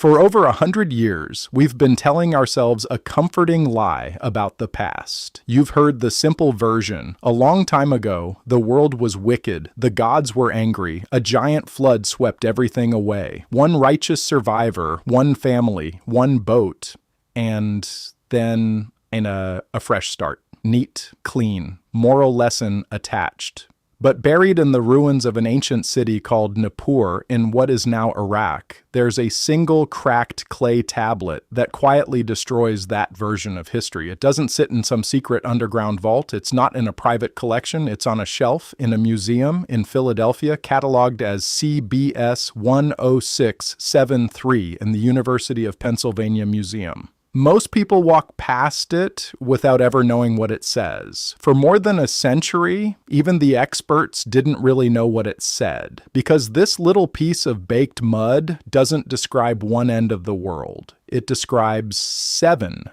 For over 100 years, we've been telling ourselves a comforting lie about the past. You've heard the simple version. A long time ago, the world was wicked, the gods were angry, a giant flood swept everything away. One righteous survivor, one family, one boat, and then a fresh start. Neat, clean, moral lesson attached. But buried in the ruins of an ancient city called Nippur in what is now Iraq, there's a single cracked clay tablet that quietly destroys that version of history. It doesn't sit in some secret underground vault. It's not in a private collection. It's on a shelf in a museum in Philadelphia, cataloged as CBS 10673 in the University of Pennsylvania Museum. Most people walk past it without ever knowing what it says. For more than a century, even the experts didn't really know what it said, because this little piece of baked mud doesn't describe one end of the world. It describes seven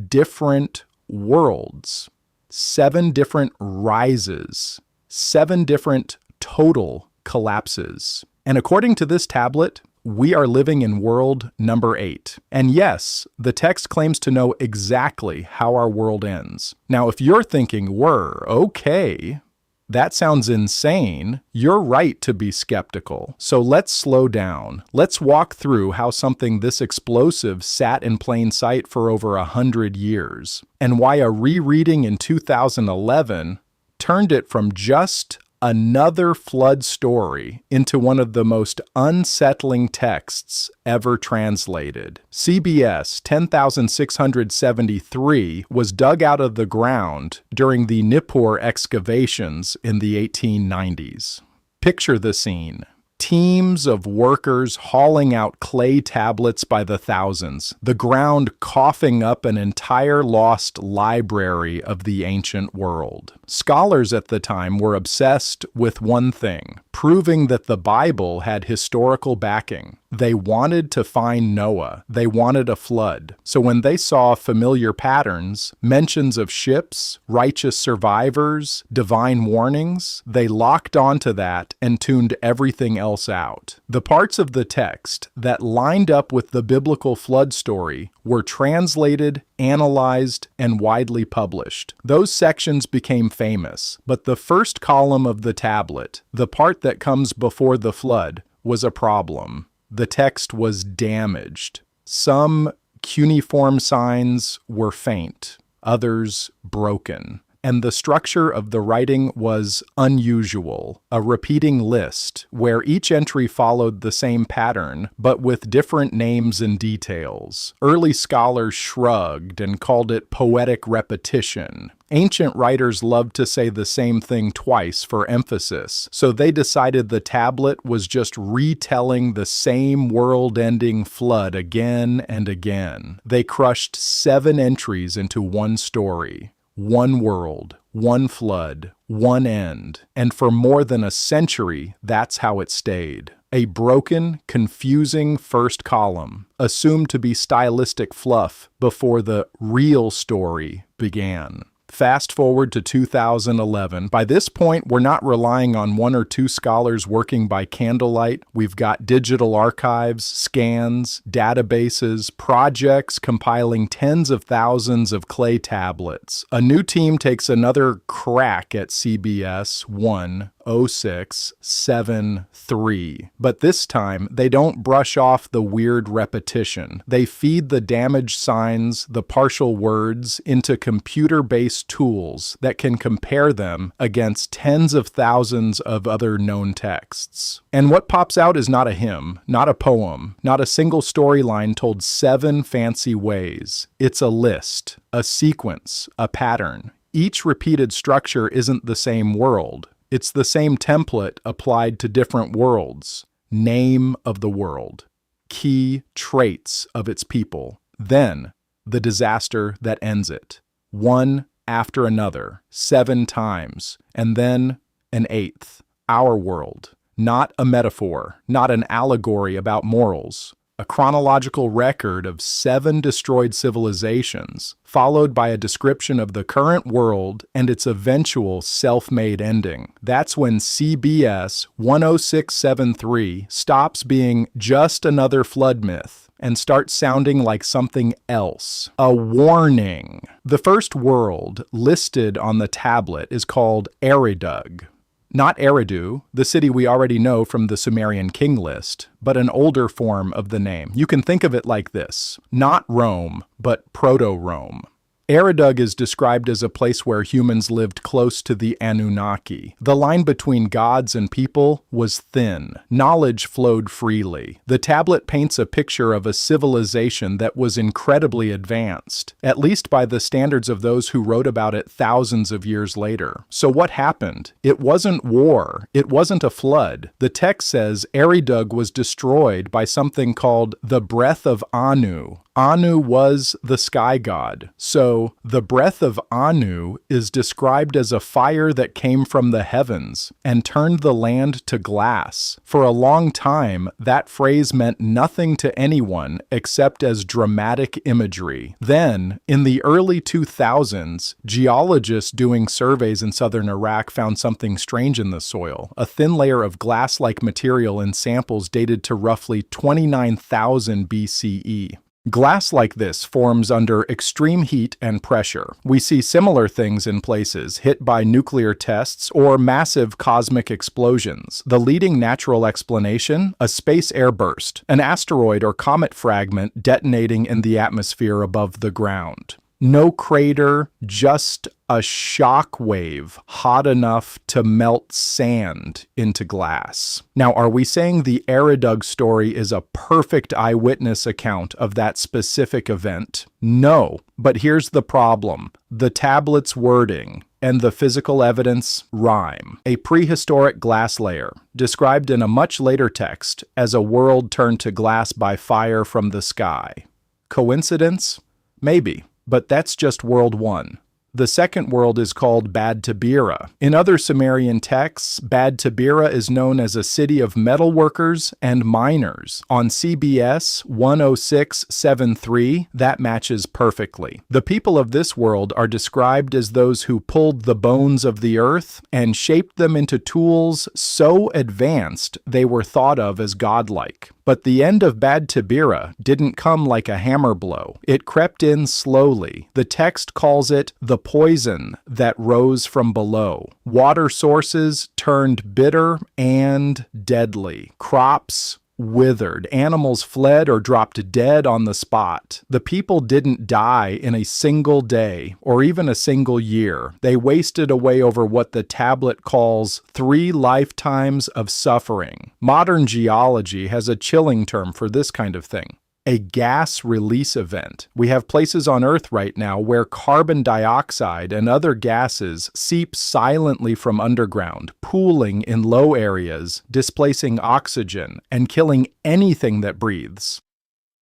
different worlds, 7 different rises, 7 different total collapses. And according to this tablet, we are living in world number 8. And yes, the text claims to know exactly how our world ends. Now, if you're thinking, okay, that sounds insane, you're right to be skeptical. So let's slow down. Let's walk through how something this explosive sat in plain sight for over 100 years, and why a rereading in 2011 turned it from just another flood story into one of the most unsettling texts ever translated. CBS 10673 was dug out of the ground during the Nippur excavations in the 1890s. Picture the scene. Teams of workers hauling out clay tablets by the thousands, the ground coughing up an entire lost library of the ancient world. Scholars at the time were obsessed with one thing, proving that the Bible had historical backing. They wanted to find Noah. They wanted a flood. So when they saw familiar patterns, mentions of ships, righteous survivors, divine warnings, they locked onto that and tuned everything else out. The parts of the text that lined up with the biblical flood story were translated, analyzed, and widely published. Those sections became famous, but the first column of the tablet, the part that comes before the flood, was a problem. The text was damaged. Some cuneiform signs were faint, others broken. And the structure of the writing was unusual, a repeating list where each entry followed the same pattern, but with different names and details. Early scholars shrugged and called it poetic repetition. Ancient writers loved to say the same thing twice for emphasis, so they decided the tablet was just retelling the same world-ending flood again and again. They crushed 7 entries into one story. One world, one flood, one end, and for more than a century, that's how it stayed. A broken, confusing first column, assumed to be stylistic fluff before the real story began. Fast forward to 2011. By this point, we're not relying on 1 or 2 scholars working by candlelight. We've got digital archives, scans, databases, projects compiling tens of thousands of clay tablets. A new team takes another crack at CBS 10673. But this time, they don't brush off the weird repetition. They feed the damaged signs, the partial words, into computer-based tools that can compare them against tens of thousands of other known texts. And what pops out is not a hymn, not a poem, not a single storyline told 7 fancy ways. It's a list, a sequence, a pattern. Each repeated structure isn't the same world. It's the same template applied to different worlds. Name of the world. Key traits of its people. Then, the disaster that ends it. One after another, 7 times, and then an 8th. Our world. Not a metaphor, not an allegory about morals. a chronological record of 7 destroyed civilizations, followed by a description of the current world and its eventual self-made ending. That's when CBS 10673 stops being just another flood myth and starts sounding like something else. A warning. The first world listed on the tablet is called Eridug. Not Eridu, the city we already know from the Sumerian king list, but an older form of the name. You can think of it like this: not Rome, but Proto-Rome. Eridug is described as a place where humans lived close to the Anunnaki. The line between gods and people was thin. Knowledge flowed freely. The tablet paints a picture of a civilization that was incredibly advanced, at least by the standards of those who wrote about it thousands of years later. So what happened? It wasn't war. It wasn't a flood. The text says Eridug was destroyed by something called the breath of Anu. Anu was the sky god. So the breath of Anu is described as a fire that came from the heavens and turned the land to glass. For a long time, that phrase meant nothing to anyone except as dramatic imagery. Then, in the early 2000s, geologists doing surveys in southern Iraq found something strange in the soil, a thin layer of glass-like material in samples dated to roughly 29,000 BCE. Glass like this forms under extreme heat and pressure. We see similar things in places hit by nuclear tests or massive cosmic explosions. The leading natural explanation? A space airburst, an asteroid or comet fragment detonating in the atmosphere above the ground. No crater, just a shock wave hot enough to melt sand into glass. Now, are we saying the Eridug story is a perfect eyewitness account of that specific event? No, but here's the problem. The tablet's wording and the physical evidence rhyme. A prehistoric glass layer, described in a much later text as a world turned to glass by fire from the sky. Coincidence? Maybe. But that's just world 1. The second world is called Bad Tabira. In other Sumerian texts, Bad Tabira is known as a city of metalworkers and miners. On CBS 10673, that matches perfectly. The people of this world are described as those who pulled the bones of the earth and shaped them into tools so advanced they were thought of as godlike. But the end of Bad Tabira didn't come like a hammer blow. It crept in slowly. The text calls it the poison that rose from below. Water sources turned bitter and deadly. Crops withered. Animals fled or dropped dead on the spot. The people didn't die in a single day or even a single year. They wasted away over what the tablet calls 3 lifetimes of suffering. Modern geology has a chilling term for this kind of thing: a gas release event. We have places on Earth right now where carbon dioxide and other gases seep silently from underground, pooling in low areas, displacing oxygen, and killing anything that breathes.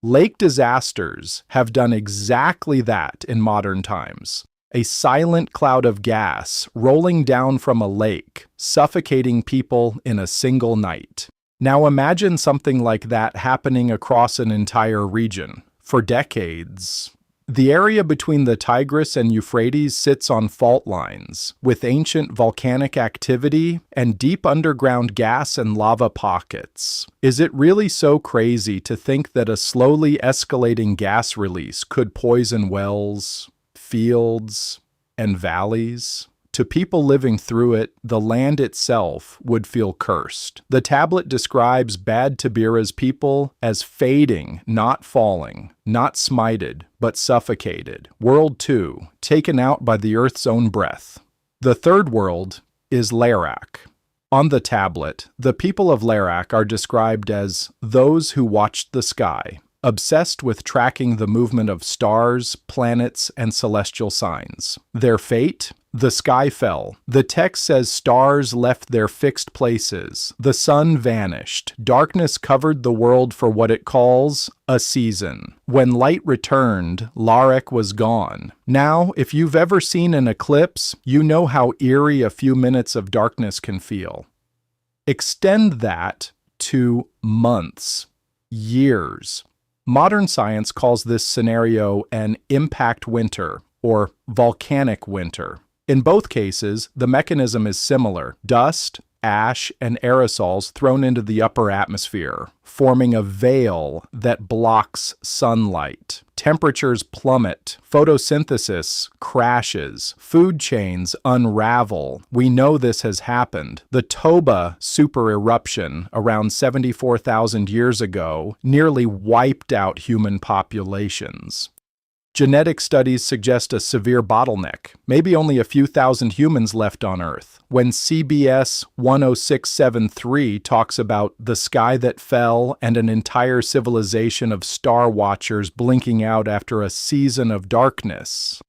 Lake disasters have done exactly that in modern times. A silent cloud of gas rolling down from a lake, suffocating people in a single night. Now imagine something like that happening across an entire region for decades. The area between the Tigris and Euphrates sits on fault lines, with ancient volcanic activity and deep underground gas and lava pockets. Is it really so crazy to think that a slowly escalating gas release could poison wells, fields, and valleys? To people living through it, the land itself would feel cursed. The tablet describes Bad Tabira's people as fading, not falling, not smited, but suffocated. World 2, taken out by the earth's own breath. The third world is Larak. On the tablet, the people of Larak are described as those who watched the sky, obsessed with tracking the movement of stars, planets, and celestial signs. Their fate? The sky fell. The text says stars left their fixed places. The sun vanished. Darkness covered the world for what it calls a season. When light returned, Larak was gone. Now, if you've ever seen an eclipse, you know how eerie a few minutes of darkness can feel. Extend that to months, years. Modern science calls this scenario an impact winter or volcanic winter. In both cases, the mechanism is similar: dust, ash, and aerosols thrown into the upper atmosphere, forming a veil that blocks sunlight. Temperatures plummet, photosynthesis crashes, food chains unravel. We know this has happened. The Toba supereruption around 74,000 years ago nearly wiped out human populations. Genetic studies suggest a severe bottleneck, maybe only a few thousand humans left on Earth. When CBS 10673 talks about the sky that fell and an entire civilization of star watchers blinking out after a season of darkness,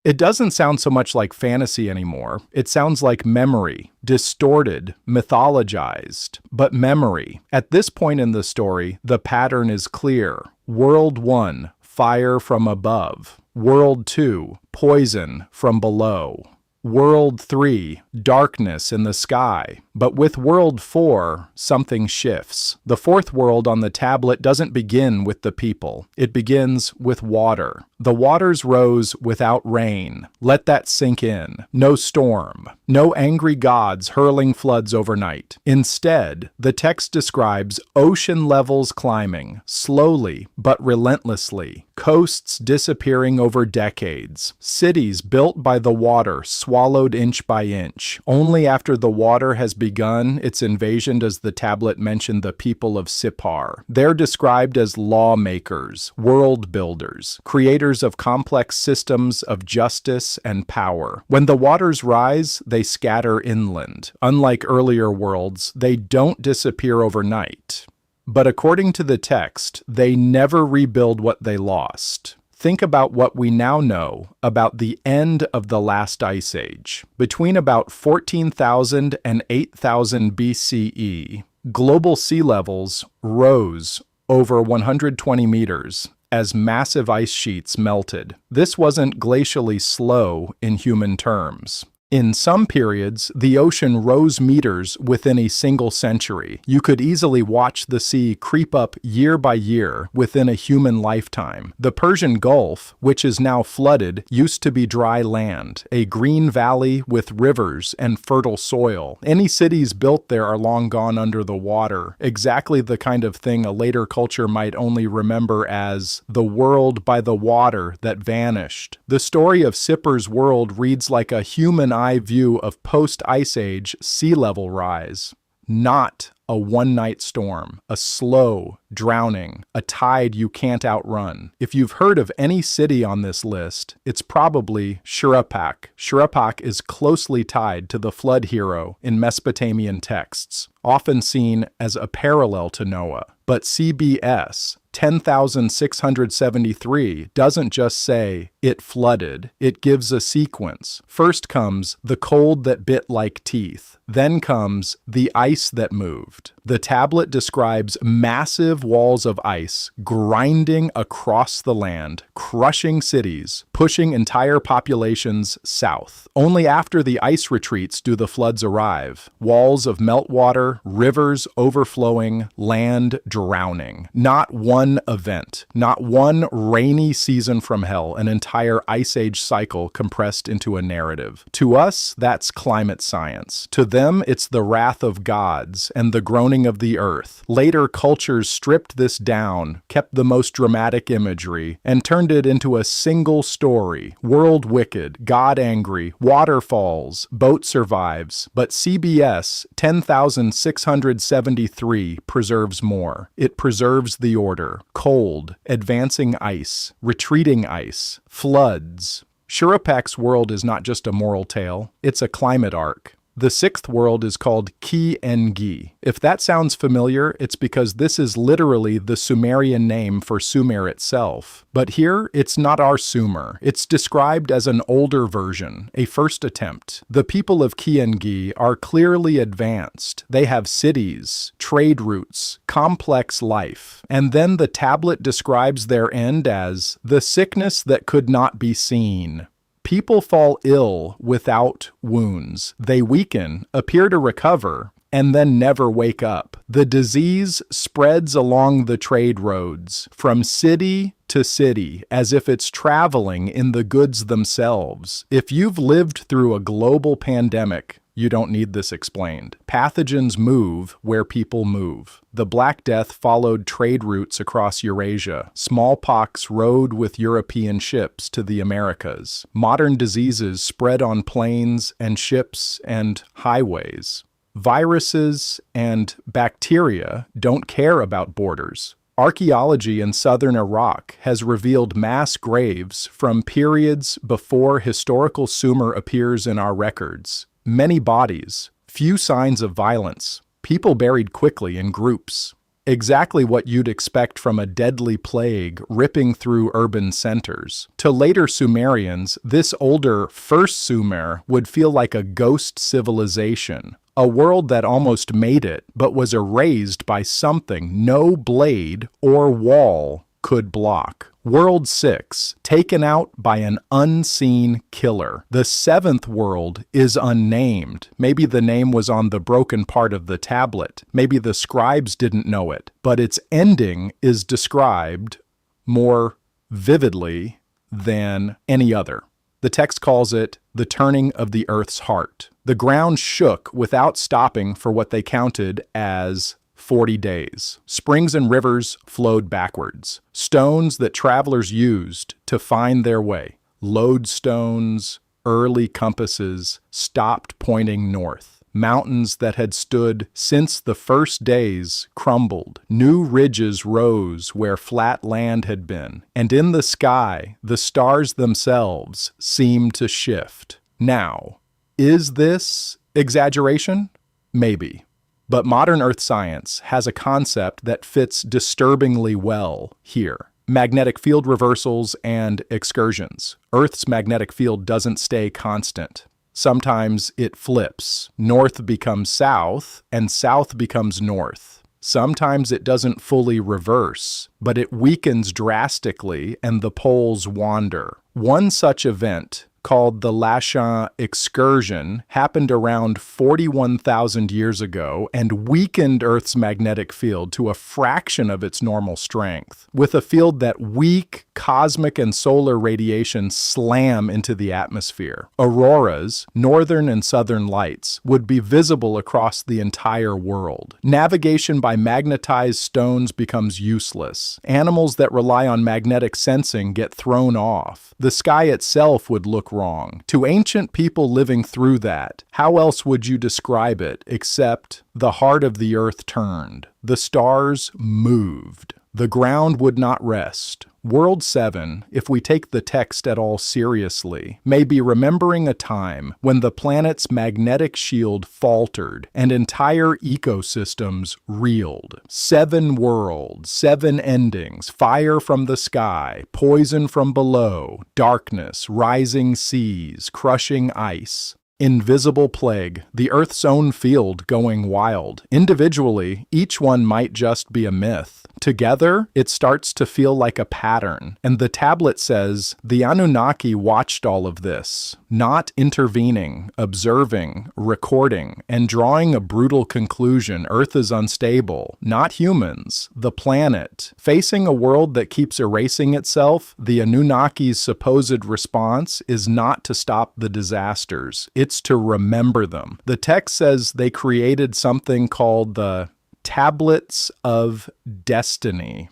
it doesn't sound so much like fantasy anymore. It sounds like memory, distorted, mythologized, but memory. At this point in the story, the pattern is clear. World 1, fire from above. World 2, poison from below. World 3, darkness in the sky. But with World 4, something shifts. The fourth world on the tablet doesn't begin with the people. It begins with water. The waters rose without rain. Let that sink in. No storm. No angry gods hurling floods overnight. Instead, the text describes ocean levels climbing, slowly but relentlessly. Coasts disappearing over decades. Cities built by the water swallowed inch by inch. Only after the water has begun its invasion does the tablet mention the people of Sippar. They're described as lawmakers, world builders, creators of complex systems of justice and power. When the waters rise, they scatter inland. Unlike earlier worlds, they don't disappear overnight. But according to the text, they never rebuild what they lost. Think about what we now know about the end of the last ice age. Between about 14,000 and 8,000 BCE, global sea levels rose over 120 meters as massive ice sheets melted. This wasn't glacially slow in human terms. In some periods, the ocean rose meters within a single century. You could easily watch the sea creep up year by year within a human lifetime. The Persian Gulf, which is now flooded, used to be dry land, a green valley with rivers and fertile soil. Any cities built there are long gone under the water, exactly the kind of thing a later culture might only remember as the world by the water that vanished. The story of Sippar's world reads like a human eye view of post-Ice Age sea level rise. Not a one-night storm, a slow drowning, a tide you can't outrun. If you've heard of any city on this list, it's probably Shuruppak. Shuruppak is closely tied to the flood hero in Mesopotamian texts, often seen as a parallel to Noah. But CBS 10,673 doesn't just say it flooded, it gives a sequence. First comes the cold that bit like teeth. Then comes the ice that moved. The tablet describes massive walls of ice grinding across the land, crushing cities, pushing entire populations south. Only after the ice retreats do the floods arrive. Walls of meltwater, rivers overflowing, land drowning. Not one event, not one rainy season from hell, an entire ice age cycle compressed into a narrative. To us, that's climate science. To them, it's the wrath of gods and the groaning of the earth. Later cultures stripped this down, kept the most dramatic imagery, and turned it into a single story. World wicked, God angry, waterfalls, boat survives. But CBS 10,673 preserves more. It preserves the order. Cold, advancing ice, retreating ice, floods. Shurupak's world is not just a moral tale, it's a climate arc. The sixth world is called Ki-Engi. If that sounds familiar, it's because this is literally the Sumerian name for Sumer itself. But here, it's not our Sumer. It's described as an older version, a first attempt. The people of Ki-Engi are clearly advanced. They have cities, trade routes, complex life. And then the tablet describes their end as the sickness that could not be seen. People fall ill without wounds. They weaken, appear to recover, and then never wake up. The disease spreads along the trade roads, from city to city, as if it's traveling in the goods themselves. If you've lived through a global pandemic, you don't need this explained. Pathogens move where people move. The Black Death followed trade routes across Eurasia. Smallpox rode with European ships to the Americas. Modern diseases spread on planes and ships and highways. Viruses and bacteria don't care about borders. Archaeology in southern Iraq has revealed mass graves from periods before historical Sumer appears in our records. Many bodies, few signs of violence, people buried quickly in groups. Exactly what you'd expect from a deadly plague ripping through urban centers. To later Sumerians, this older First Sumer would feel like a ghost civilization, a world that almost made it but was erased by something no blade or wall could block. World 6, taken out by an unseen killer. The seventh world is unnamed. Maybe the name was on the broken part of the tablet. Maybe the scribes didn't know it. But its ending is described more vividly than any other. The text calls it the turning of the earth's heart. The ground shook without stopping for what they counted as 40 days. Springs and rivers flowed backwards. Stones that travelers used to find their way, lodestones, early compasses, stopped pointing north. Mountains that had stood since the first days crumbled. New ridges rose where flat land had been. And in the sky, the stars themselves seemed to shift. Now, is this exaggeration? Maybe. But modern Earth science has a concept that fits disturbingly well here. Magnetic field reversals and excursions. Earth's magnetic field doesn't stay constant. Sometimes it flips. North becomes south, and south becomes north. Sometimes it doesn't fully reverse, but it weakens drastically and the poles wander. One such event, called the Lachan excursion, happened around 41,000 years ago and weakened Earth's magnetic field to a fraction of its normal strength. With a field that weak cosmic and solar radiation slam into the atmosphere, auroras, northern and southern lights, would be visible across the entire world. Navigation by magnetized stones becomes useless. Animals that rely on magnetic sensing get thrown off. The sky itself would look wrong. To ancient people living through that, how else would you describe it except the heart of the earth turned? The stars moved. The ground would not rest. World 7, if we take the text at all seriously, may be remembering a time when the planet's magnetic shield faltered and entire ecosystems reeled. 7 worlds, 7 endings, fire from the sky, poison from below, darkness, rising seas, crushing ice. Invisible plague, the Earth's own field going wild. Individually, each one might just be a myth. Together, it starts to feel like a pattern. And the tablet says, the Anunnaki watched all of this, not intervening, observing, recording, and drawing a brutal conclusion. Earth is unstable. Not humans, the planet. Facing a world that keeps erasing itself, the Anunnaki's supposed response is not to stop the disasters. It's to remember them. The text says they created something called the Tablets of Destiny.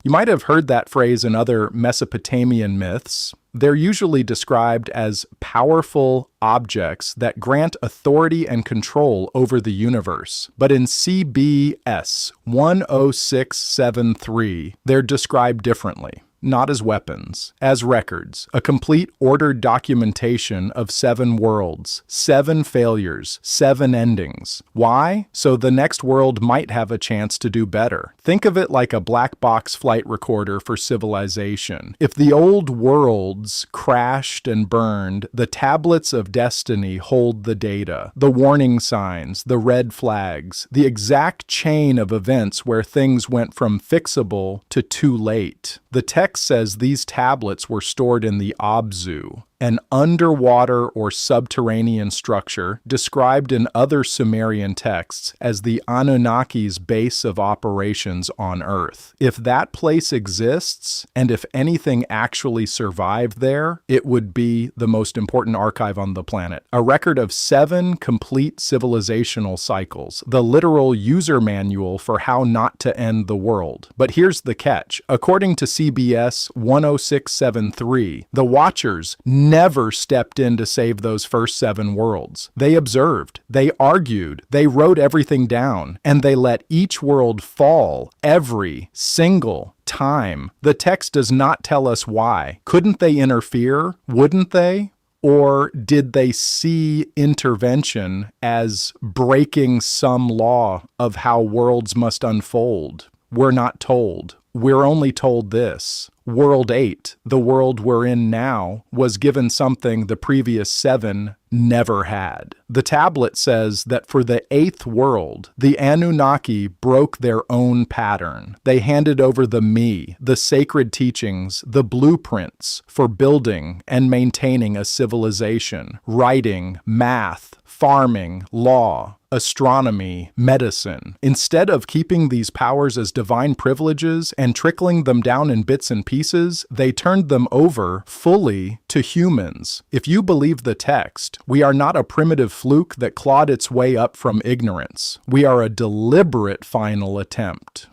You might have heard that phrase in other Mesopotamian myths. They're usually described as powerful objects that grant authority and control over the universe. But in CBS 10673, they're described differently. Not as weapons, as records, a complete ordered documentation of 7 worlds, 7 failures, 7 endings. Why? So the next world might have a chance to do better. Think of it like a black box flight recorder for civilization. If the old worlds crashed and burned, the tablets of destiny hold the data, the warning signs, the red flags, the exact chain of events where things went from fixable to too late. The text says these tablets were stored in the Abzu, an underwater or subterranean structure described in other Sumerian texts as the Anunnaki's base of operations on Earth. If that place exists, and if anything actually survived there, it would be the most important archive on the planet. A record of 7 complete civilizational cycles, the literal user manual for how not to end the world. But here's the catch. According to CBS 10673, the Watchers never stepped in to save those first 7 worlds. They observed, they argued, they wrote everything down, and they let each world fall every single time. The text does not tell us why. Couldn't they interfere? Wouldn't they? Or did they see intervention as breaking some law of how worlds must unfold? We're not told. We're only told this. World 8, the world we're in now, was given something the previous 7 never had. The tablet says that for the 8th world, the Anunnaki broke their own pattern. They handed over the me, the sacred teachings, the blueprints for building and maintaining a civilization, writing, math, farming, law, astronomy, medicine. Instead of keeping these powers as divine privileges and trickling them down in bits and pieces, they turned them over fully to humans. If you believe the text, we are not a primitive fluke that clawed its way up from ignorance. We are a deliberate final attempt.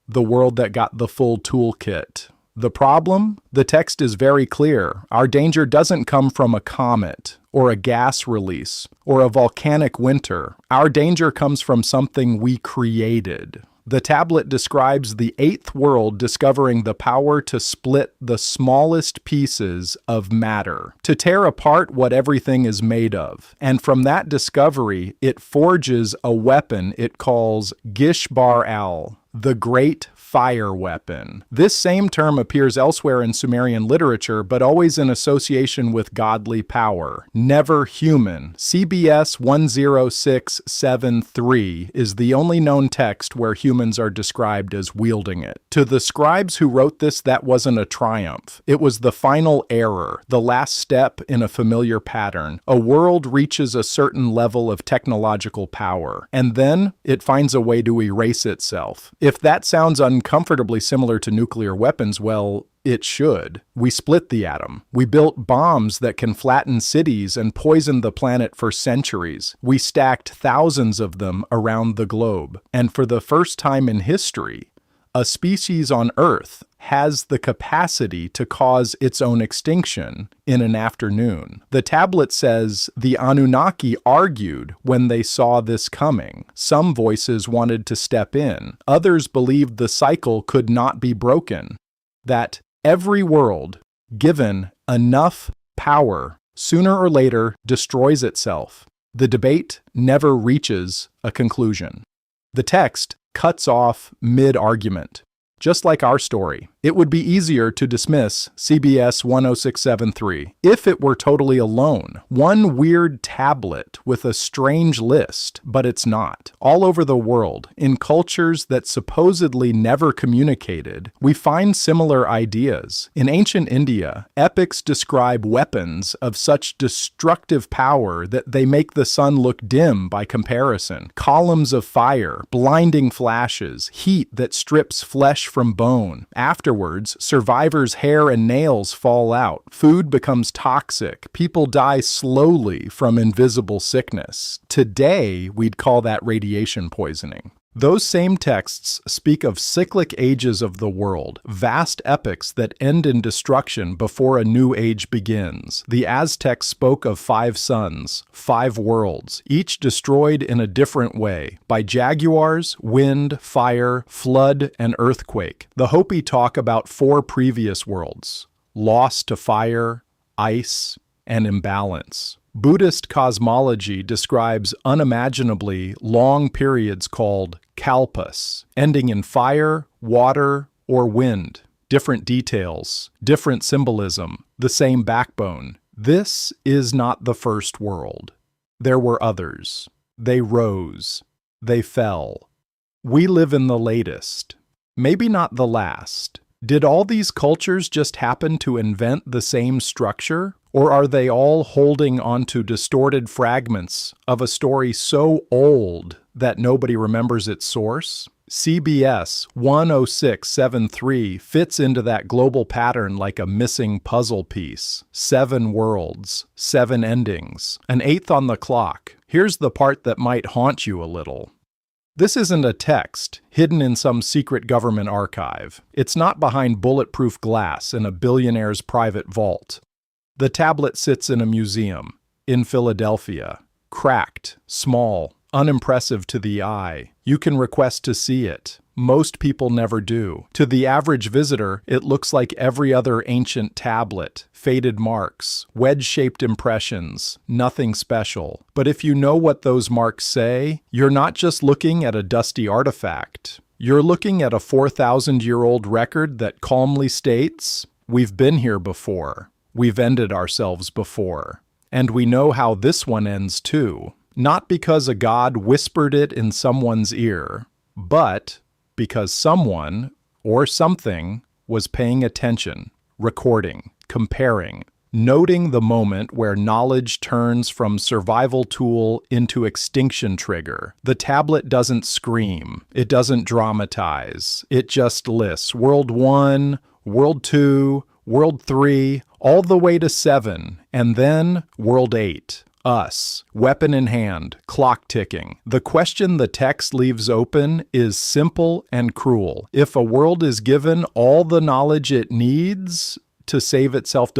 The world that got the full toolkit. The problem? The text is very clear. Our danger doesn't come from a comet, or a gas release, or a volcanic winter. Our danger comes from something we created. The tablet describes the 8th world discovering the power to split the smallest pieces of matter, to tear apart what everything is made of. And from that discovery, it forges a weapon it calls Gishbar-al, the Great Fire Weapon. This same term appears elsewhere in Sumerian literature, but always in association with godly power, never human. CBS 10673 is the only known text where humans are described as wielding it. To the scribes who wrote this, that wasn't a triumph. It was the final error, the last step in a familiar pattern. A world reaches a certain level of technological power, and then it finds a way to erase itself. If that sounds uncomfortably similar to nuclear weapons, well, it should. We split the atom. We built bombs that can flatten cities and poison the planet for centuries. We stacked thousands of them around the globe. And for the first time in history, a species on Earth has the capacity to cause its own extinction in an afternoon. The tablet says the Anunnaki argued when they saw this coming. Some voices wanted to step in. Others believed the cycle could not be broken. That every world, given enough power, sooner or later destroys itself. The debate never reaches a conclusion. The text cuts off mid-argument. Just like our story, it would be easier to dismiss CBS 10673 if it were totally alone. One weird tablet with a strange list, but it's not. All over the world, in cultures that supposedly never communicated, we find similar ideas. In ancient India, epics describe weapons of such destructive power that they make the sun look dim by comparison. Columns of fire, blinding flashes, heat that strips flesh from bone. Afterwards, survivors' hair and nails fall out. Food becomes toxic. People die slowly from invisible sickness. Today, we'd call that radiation poisoning. Those same texts speak of cyclic ages of the world, vast epics that end in destruction before a new age begins. The Aztecs spoke of 5 suns, 5 worlds, each destroyed in a different way, by jaguars, wind, fire, flood, and earthquake. The Hopi talk about 4 previous worlds, lost to fire, ice, and imbalance. Buddhist cosmology describes unimaginably long periods called kalpas, ending in fire, water, or wind. Different details, different symbolism, the same backbone. This is not the first world. There were others. They rose. They fell. We live in the latest. Maybe not the last. Did all these cultures just happen to invent the same structure? Or are they all holding onto distorted fragments of a story so old that nobody remembers its source? CBS 10673 fits into that global pattern like a missing puzzle piece. 7 worlds, 7 endings, an eighth on the clock. Here's the part that might haunt you a little. This isn't a text hidden in some secret government archive. It's not behind bulletproof glass in a billionaire's private vault. The tablet sits in a museum in Philadelphia, cracked, small, unimpressive to the eye. You can request to see it. Most people never do. To the average visitor, it looks like every other ancient tablet. Faded marks, wedge-shaped impressions, nothing special. But if you know what those marks say, you're not just looking at a dusty artifact. You're looking at a 4,000-year-old record that calmly states, "We've been here before. We've ended ourselves before. And we know how this one ends too. Not because a god whispered it in someone's ear, but because someone or something was paying attention, recording, comparing, noting the moment where knowledge turns from survival tool into extinction trigger. The tablet doesn't scream. It doesn't dramatize. It just lists World 1, World 2, World 3, all the way to 7, and then World 8. Us, weapon in hand, clock ticking. The question the text leaves open is simple and cruel. If a world is given all the knowledge it needs to save itself,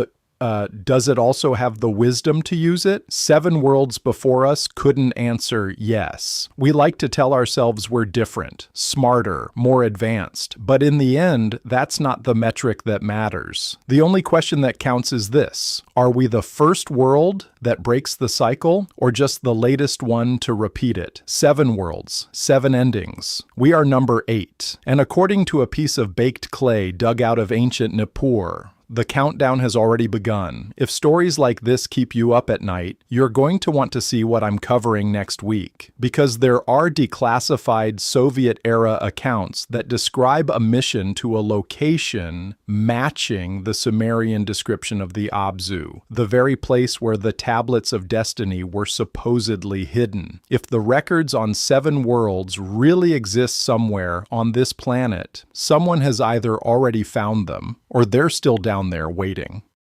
does it also have the wisdom to use it? 7 worlds before us couldn't answer yes. We like to tell ourselves we're different, smarter, more advanced, but in the end, that's not the metric that matters. The only question that counts is this: are we the first world that breaks the cycle, or just the latest one to repeat it? 7 worlds, 7 endings. We are number 8, and according to a piece of baked clay dug out of ancient Nippur, the countdown has already begun. If stories like this keep you up at night, you're going to want to see what I'm covering next week, because there are declassified Soviet-era accounts that describe a mission to a location matching the Sumerian description of the Abzu, the very place where the tablets of destiny were supposedly hidden. If the records on 7 worlds really exist somewhere on this planet, someone has either already found them, or they're still down there waiting.